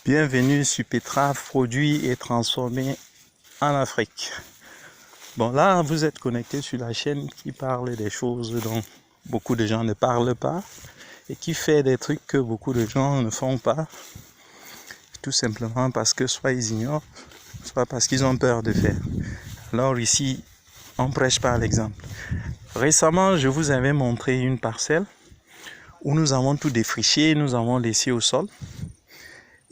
Bienvenue sur Petra, produit et transformé en Afrique. Bon, là, vous êtes connecté sur la chaîne qui parle des choses dont beaucoup de gens ne parlent pas et qui fait des trucs que beaucoup de gens ne font pas, tout simplement parce que soit ils ignorent, soit parce qu'ils ont peur de faire. Alors ici, on prêche par l'exemple. Récemment, je vous avais montré une parcelle où nous avons tout défriché, nous avons laissé au sol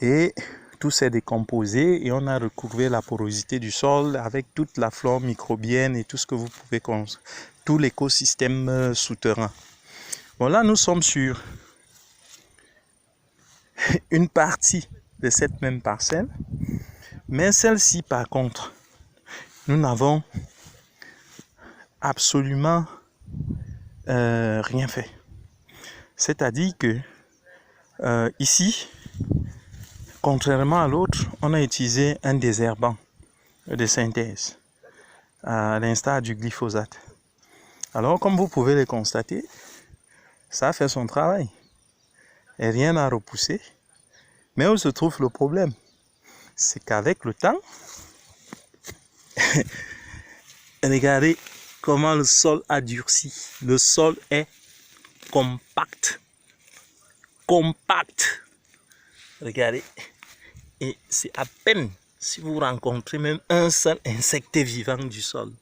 et tout s'est décomposé et on a recouvré la porosité du sol avec toute la flore microbienne et tout ce que vous pouvez construire, tout l'écosystème souterrain. Bon, là, nous sommes sur une partie de cette même parcelle, mais celle-ci, par contre, nous n'avons absolument rien fait. C'est-à-dire que ici, contrairement à l'autre, on a utilisé un désherbant de synthèse, à l'instar du glyphosate. Alors, comme vous pouvez le constater, ça a fait son travail. Et rien n'a repoussé. Mais où se trouve le problème? C'est qu'avec le temps, regardez comment le sol a durci. Le sol est compact. Compact. Regardez. Et c'est à peine si vous rencontrez même un seul insecte vivant du sol.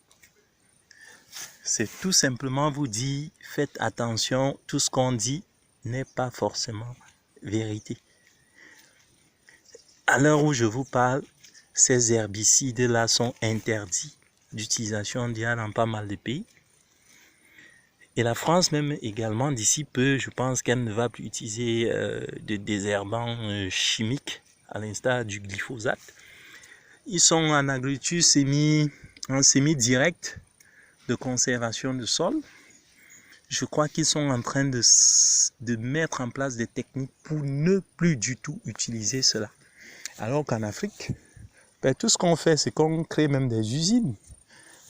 C'est tout simplement vous dire, faites attention, tout ce qu'on dit n'est pas forcément vérité. À l'heure où je vous parle, ces herbicides-là sont interdits d'utilisation dans pas mal de pays. Et la France même également, d'ici peu, je pense qu'elle ne va plus utiliser de désherbants chimiques, à l'instar du glyphosate. Ils sont en agriculture semi-directe de conservation de sol. Je crois qu'ils sont en train de mettre en place des techniques pour ne plus du tout utiliser cela. Alors qu'en Afrique, tout ce qu'on fait, c'est qu'on crée même des usines.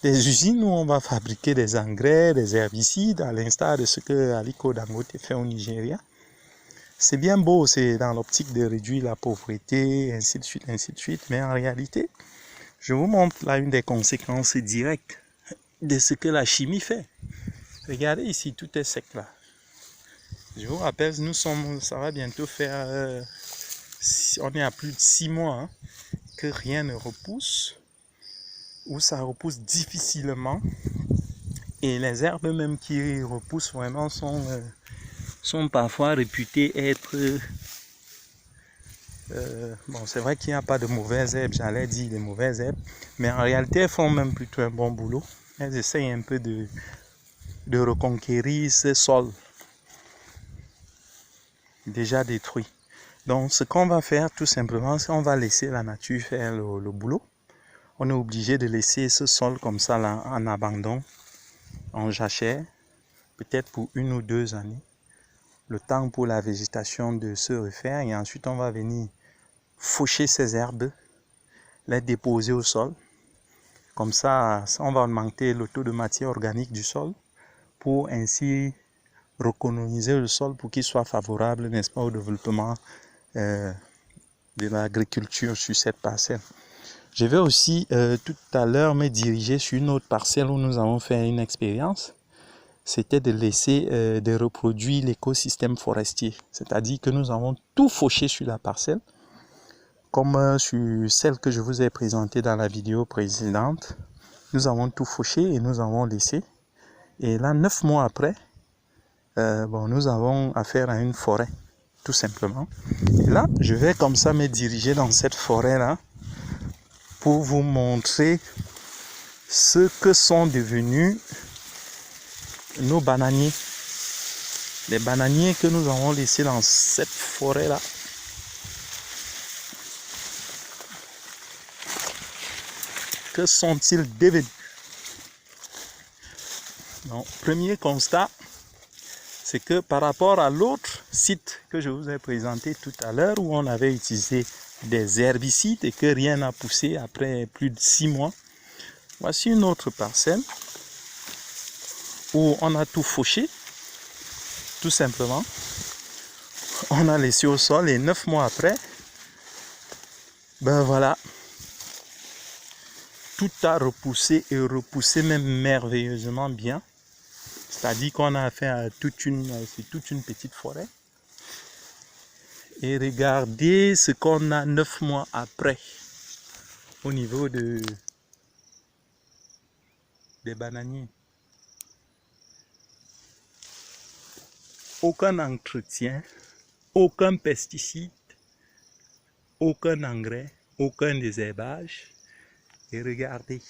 Des usines où on va fabriquer des engrais, des herbicides, à l'instar de ce que Aliko Dangote fait au Nigeria. C'est bien beau, c'est dans l'optique de réduire la pauvreté, ainsi de suite, mais en réalité, je vous montre là une des conséquences directes de ce que la chimie fait. Regardez ici, tout est sec là. Je vous rappelle, ça va bientôt faire, on est à plus de 6 mois que rien ne repousse, ou ça repousse difficilement. Et les herbes même qui repoussent vraiment sont parfois réputées être... bon, c'est vrai qu'il n'y a pas de mauvaises herbes, j'allais dire des mauvaises herbes, mais en réalité, elles font même plutôt un bon boulot. Elles essayent un peu de reconquérir ce sol déjà détruit. Donc, ce qu'on va faire tout simplement, c'est qu'on va laisser la nature faire le boulot. On est obligé de laisser ce sol comme ça là, en abandon, en jachère, peut-être pour 1 ou 2 années. Le temps pour la végétation de se refaire et ensuite on va venir faucher ces herbes, les déposer au sol. Comme ça, on va augmenter le taux de matière organique du sol pour ainsi recoloniser le sol pour qu'il soit favorable, n'est-ce pas, au développement de l'agriculture sur cette parcelle. Je vais aussi tout à l'heure me diriger sur une autre parcelle où nous avons fait une expérience. C'était de laisser, de reproduire l'écosystème forestier. C'est-à-dire que nous avons tout fauché sur la parcelle, comme sur celle que je vous ai présentée dans la vidéo précédente. Nous avons tout fauché et nous avons laissé. Et là, 9 mois après, nous avons affaire à une forêt, tout simplement. Et là, je vais comme ça me diriger dans cette forêt-là pour vous montrer ce que sont devenus nos bananiers. Les bananiers que nous avons laissés dans cette forêt-là. Que sont-ils devenus? Donc, premier constat, c'est que par rapport à l'autre site que je vous ai présenté tout à l'heure, où on avait utilisé des herbicides et que rien n'a poussé après plus de 6 mois, voici une autre parcelle où on a tout fauché, tout simplement. On a laissé au sol et 9 mois après, Ben voilà. Tout a repoussé et repoussé même merveilleusement bien. C'est-à-dire qu'on a affaire à toute une petite forêt. Et regardez ce qu'on a 9 mois après au niveau des bananiers. Aucun entretien, aucun pesticide, aucun engrais, aucun désherbage. Et regardez,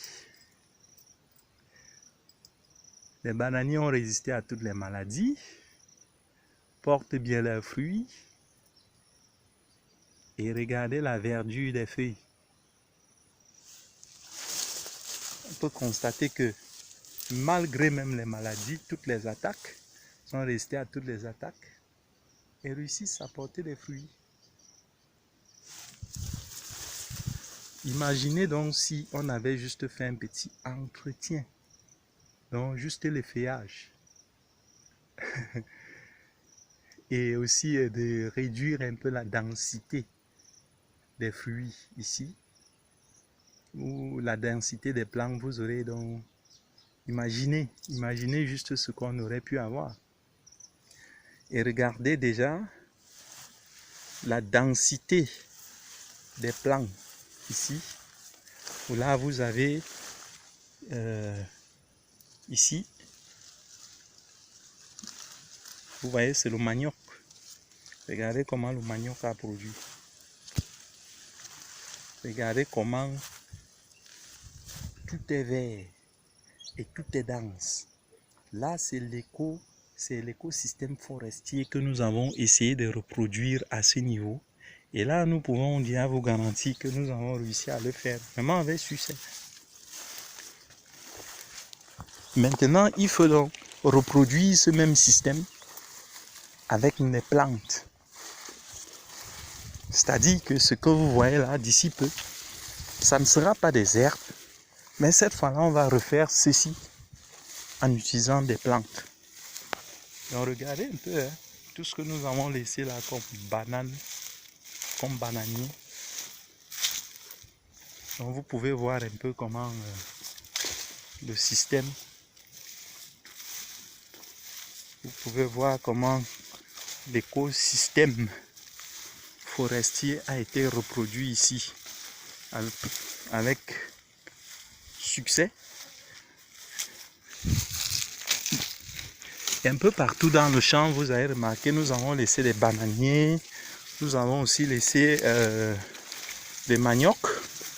les bananiers ont résisté à toutes les maladies, portent bien leurs fruits. Et regardez la verdure des feuilles. On peut constater que malgré même les maladies, toutes les attaques, sont restées à toutes les attaques et réussissent à porter des fruits. Imaginez donc si on avait juste fait un petit entretien, donc juste les feuillages. Et aussi de réduire un peu la densité des fruits ici, ou la densité des plantes, vous aurez donc imaginez juste ce qu'on aurait pu avoir. Et regardez déjà la densité des plantes ici, où là vous avez ici, vous voyez, c'est le manioc. Regardez comment le manioc a produit. Regardez comment tout est vert et tout est dense. Là, c'est l'écosystème forestier que nous avons essayé de reproduire à ce niveau. Et là, nous pouvons bien vous garantir que nous avons réussi à le faire, vraiment avec succès. Maintenant, il faut donc reproduire ce même système avec les plantes. C'est-à-dire que ce que vous voyez là, d'ici peu, ça ne sera pas des herbes, mais cette fois-là, on va refaire ceci en utilisant des plantes. Donc regardez un peu tout ce que nous avons laissé là comme banane, comme bananier. Donc vous pouvez voir un peu comment le système, vous pouvez voir comment l'écosystème forestier a été reproduit ici avec succès. Et un peu partout dans le champ, vous avez remarqué, nous avons laissé des bananiers, nous avons aussi laissé des maniocs.